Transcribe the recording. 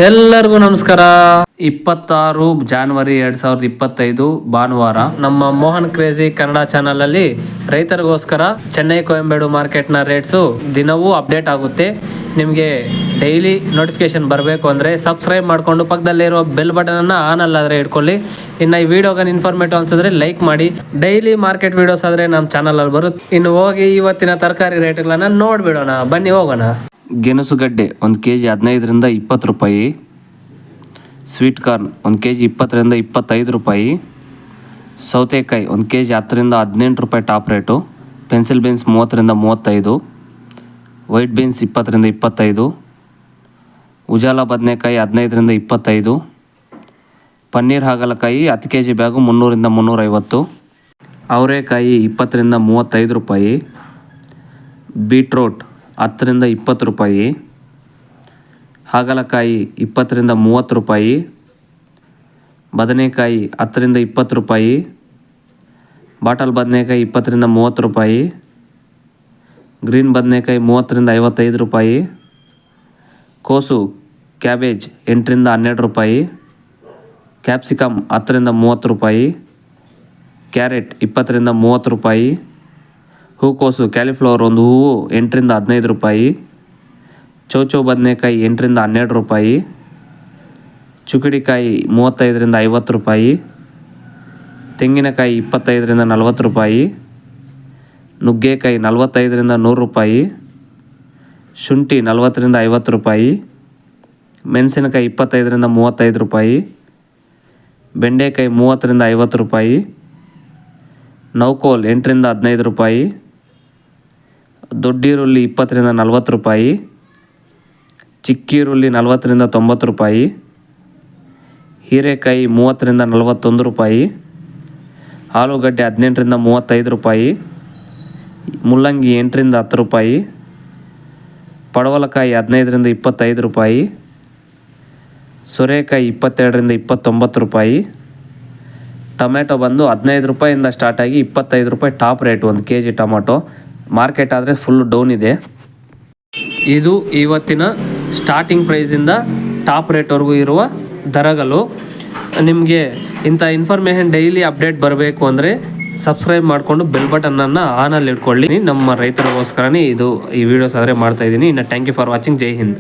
ಎಲ್ಲರಿಗೂ ನಮಸ್ಕಾರ. 26 ಜಾನ್ವರಿ 2025 ಭಾನುವಾರ ನಮ್ಮ ಮೋಹನ್ ಕ್ರೇಜಿ ಕನ್ನಡ ಚಾನಲ್ ಅಲ್ಲಿ ರೈತರಿಗೋಸ್ಕರ ಚೆನ್ನೈ ಕೊಯಂಬೇಡು ಮಾರ್ಕೆಟ್ನ ರೇಟ್ಸು ದಿನವೂ ಅಪ್ಡೇಟ್ ಆಗುತ್ತೆ. ನಿಮಗೆ ಡೈಲಿ ನೋಟಿಫಿಕೇಶನ್ ಬರಬೇಕು ಅಂದರೆ ಸಬ್ಸ್ಕ್ರೈಬ್ ಮಾಡಿಕೊಂಡು ಪಕ್ಕದಲ್ಲಿರೋ ಬೆಲ್ ಬಟನನ್ನು ಆನ್ ಅಲ್ಲಾದರೆ ಇಟ್ಕೊಳ್ಳಿ. ಇನ್ನು ಈ ವಿಡಿಯೋಗೆ ಇನ್ಫಾರ್ಮೇಟಿವ್ ಅನ್ಸಿದ್ರೆ ಲೈಕ್ ಮಾಡಿ. ಡೈಲಿ ಮಾರ್ಕೆಟ್ ವಿಡಿಯೋಸ್ ಆದರೆ ನಮ್ಮ ಚಾನಲಲ್ಲಿ ಬರುತ್ತೆ. ಇನ್ನು ಹೋಗಿ ಇವತ್ತಿನ ತರಕಾರಿ ರೇಟ್ಗಳನ್ನು ನೋಡಿಬಿಡೋಣ, ಬನ್ನಿ ಹೋಗೋಣ. ಗೆಣಸುಗಡ್ಡೆ 1 kg 15ರಿಂದ 20 ರೂಪಾಯಿ. ಸ್ವೀಟ್ ಕಾರ್ನ್ 1 kg 20ರಿಂದ 25 ರೂಪಾಯಿ. ಸೌತೆಕಾಯಿ 1 kg 10ರಿಂದ 18 ರೂಪಾಯಿ ಟಾಪ್ ರೇಟು. ಪೆನ್ಸಿಲ್ ಬೀನ್ಸ್ 30ರಿಂದ 35. ವೈಟ್ ಬೀನ್ಸ್ 20ರಿಂದ 25. ಉಜಾಲ ಬದನೆಕಾಯಿ 15ರಿಂದ 25. ಪನ್ನೀರ್ ಹಾಗಲಕಾಯಿ 10 kg ಬ್ಯಾಗು 300ರಿಂದ 350. ಅವರೆಕಾಯಿ 20ರಿಂದ 35 ರೂಪಾಯಿ. ಬೀಟ್ರೋಟ್ 10ರಿಂದ 20 ರೂಪಾಯಿ. ಹಾಗಲಕಾಯಿ 20ರಿಂದ 30 ರೂಪಾಯಿ. ಬದನೆಕಾಯಿ 10ರಿಂದ 20 ರೂಪಾಯಿ. ಬಾಟಲ್ ಬದನೆಕಾಯಿ 20ರಿಂದ 30 ರೂಪಾಯಿ. ಗ್ರೀನ್ ಬದನೆಕಾಯಿ 30ರಿಂದ 55 ರೂಪಾಯಿ. ಕೋಸು ಕ್ಯಾಬೇಜ್ 8ರಿಂದ 12 ರೂಪಾಯಿ. ಕ್ಯಾಪ್ಸಿಕಮ್ 10ರಿಂದ 30 ರೂಪಾಯಿ. ಕ್ಯಾರೆಟ್ 20ರಿಂದ 30 ರೂಪಾಯಿ. ಹೂಕೋಸು ಕ್ಯಾಲಿಫ್ಲವರ್ ಒಂದು ಹೂವು 8ರಿಂದ 15 ರೂಪಾಯಿ. ಚೌಚೌ ಬದನೆಕಾಯಿ 8ರಿಂದ 12 ರೂಪಾಯಿ. ಚುಕಡಿಕಾಯಿ 35ರಿಂದ 50 ರೂಪಾಯಿ. ತೆಂಗಿನಕಾಯಿ 25ರಿಂದ 40 ರೂಪಾಯಿ. ನುಗ್ಗೆಕಾಯಿ 45ರಿಂದ 100 ರೂಪಾಯಿ. ಶುಂಠಿ 40ರಿಂದ 50 ರೂಪಾಯಿ. ಮೆಣಸಿನಕಾಯಿ 25ರಿಂದ 35 ರೂಪಾಯಿ. ಬೆಂಡೆಕಾಯಿ 30ರಿಂದ 50 ರೂಪಾಯಿ. ನೌಕೋಲ್ 8ರಿಂದ 15 ರೂಪಾಯಿ. ದೊಡ್ಡೀರುಳ್ಳಿ 20ರಿಂದ 40 ರೂಪಾಯಿ. ಚಿಕ್ಕೀರುಳ್ಳಿ 40ರಿಂದ 90 ರೂಪಾಯಿ. ಹೀರೆಕಾಯಿ 30ರಿಂದ 41 ರೂಪಾಯಿ. ಆಲೂಗಡ್ಡೆ 18ರಿಂದ 35 ರೂಪಾಯಿ. ಮುಲ್ಲಂಗಿ 8ರಿಂದ 10 ರೂಪಾಯಿ. ಪಡವಲಕಾಯಿ 15ರಿಂದ 25 ರೂಪಾಯಿ. ಸೋರೆಕಾಯಿ 22ರಿಂದ 29 ರೂಪಾಯಿ. ಟೊಮೆಟೊ ಬಂದು 15 ರೂಪಾಯಿಂದ ಸ್ಟಾರ್ಟ್ ಆಗಿ 25 ರೂಪಾಯಿ top rate 1 kg tomato. Market ಆದರೆ ಫುಲ್ ಡೌನ್ ಇದೆ. ಇದು ಇವತ್ತಿನ ಸ್ಟಾರ್ಟಿಂಗ್ ಪ್ರೈಸಿಂದ ಟಾಪ್ ರೇಟ್ವರೆಗೂ ಇರುವ ದರಗಳು. ನಿಮಗೆ ಇಂಥ ಇನ್ಫಾರ್ಮೇಷನ್ ಡೈಲಿ ಅಪ್ಡೇಟ್ ಬರಬೇಕು ಅಂದರೆ ಸಬ್ಸ್ಕ್ರೈಬ್ ಮಾಡಿಕೊಂಡು ಬೆಲ್ ಬಟನನ್ನು ಆನಲ್ಲಿ ಇಟ್ಕೊಳ್ಳಿ. ನಮ್ಮ ರೈತರಿಗೋಸ್ಕರನೇ ಈ ವಿಡಿಯೋಸ್ ಆದರೆ ಮಾಡ್ತಾಯಿದ್ದೀನಿ. ಇನ್ನು ಥ್ಯಾಂಕ್ ಯು ಫಾರ್ ವಾಚಿಂಗ್. ಜೈ ಹಿಂದ್.